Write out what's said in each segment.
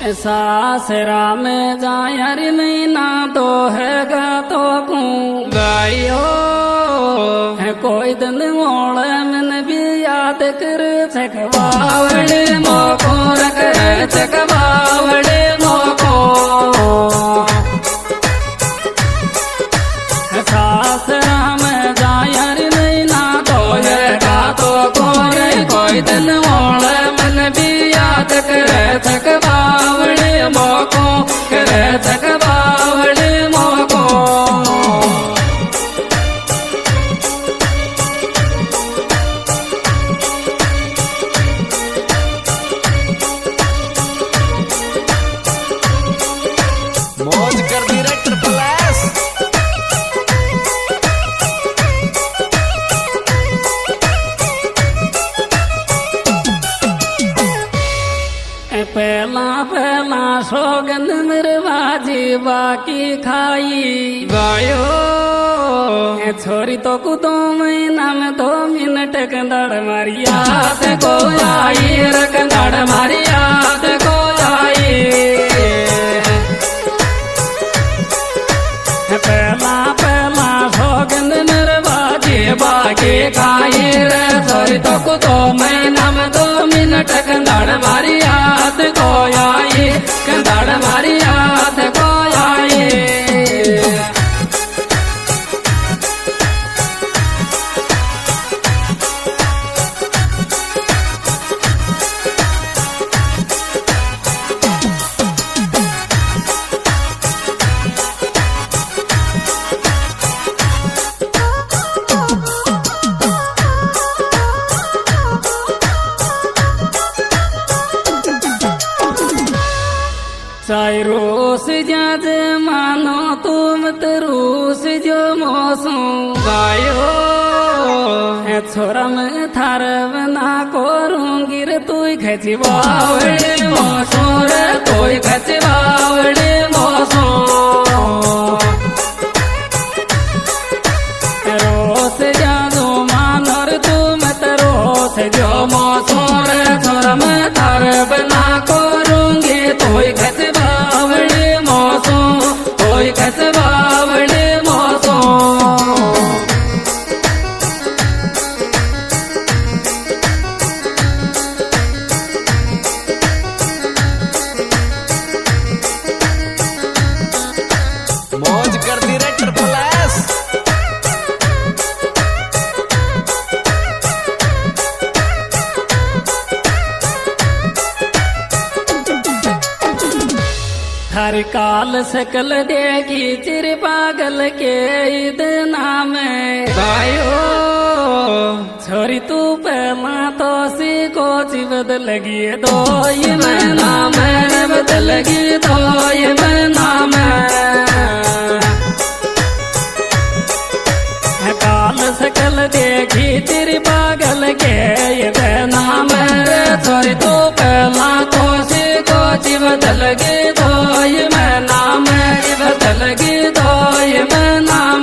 सासरा में जायर महीना तो हैगा तो कू गायो है कोई दिन मोड़ मन भी याद कर चकवावड़े मोको रख चकवावड़े मोको सासरा में जायर महीना तो हैगा तो कोई दिन मोड़ मन भी याद कर चकवावड़े मोको कर चकवावड़े मोको मौज कर दी रे ट्रिपल एस। पहला पहला सौगंध मरवाजी बाकी खाई गायो छोरी तो कुदो महीना में 2 मिनट कंदड़ मारी याद को आई कंदड़ मारी याद को आई पहला पहला सौगंध मरवाजी बाकी खाई रे छोरी तो कुदो महीना में 2 मिनट कंदड़ मारी याद को आई कंदड़ मारी याद को आई चाहे रोस जज मानो तुम तरूस जो मौसम गायो है छोरा में थार बना कोरूंगी रे तू खचवावड़े मौसम रे तू खचवावड़े मौसम रोस जादो मानो रे तुम तरोस जो मौसम रे छोरा में थार बना कोरूंगी तू खचवावड़े मौसम कोई खचवावड़े मौसम मौज कर दी रे ट्रिपल एस। हर काल सकल देगी चिर पागल के ईद नाम गायो छोरी तू पहला तो सी को बदल लगी दो ये मैं नाम बदल लगी दो ये मैं नाम काल सकल देखी तेरी पागल के ये नाम छोरी तू पहला तो सी को बदल गे दो ये मैं नाम बदल गे दो ये मैं नाम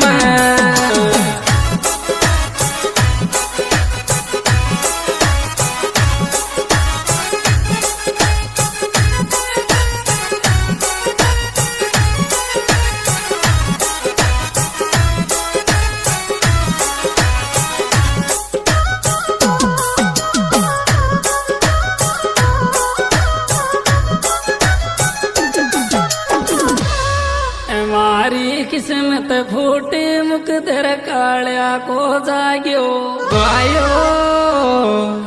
हमारी किस्मत फूटे मुकदर कालिया को जाग्यो गायो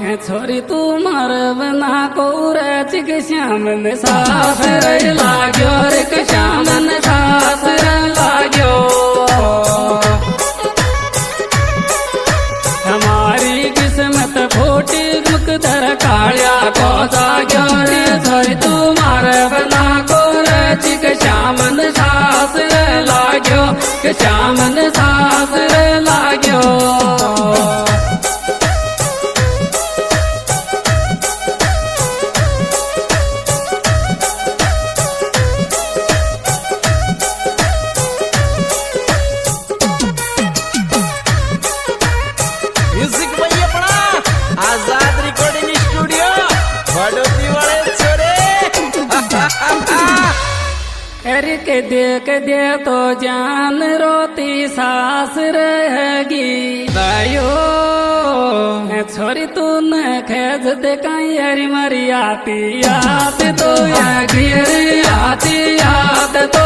है छोरी तू मर बना को रचिक श्याम ने सास रे लाग्यो रे श्याम ने सास रे लाग्यो हमारी किस्मत फूटी मुकदर कालिया को जाग्यो रे छोरी तू मर बना को रचिक श्याम ने सास रे लाग्यो के श्याम ने सास रे लाग्यो म्यूजिक भैया पड़ा आजाद रिकॉर्डिंग स्टूडियो वडोदरी वाले छोरे कर के देख दे तो जान रोती सास रहेगी भाइयो छोरी तू न खेज दे कहीं हरी मरी आती याद तो आती याद तो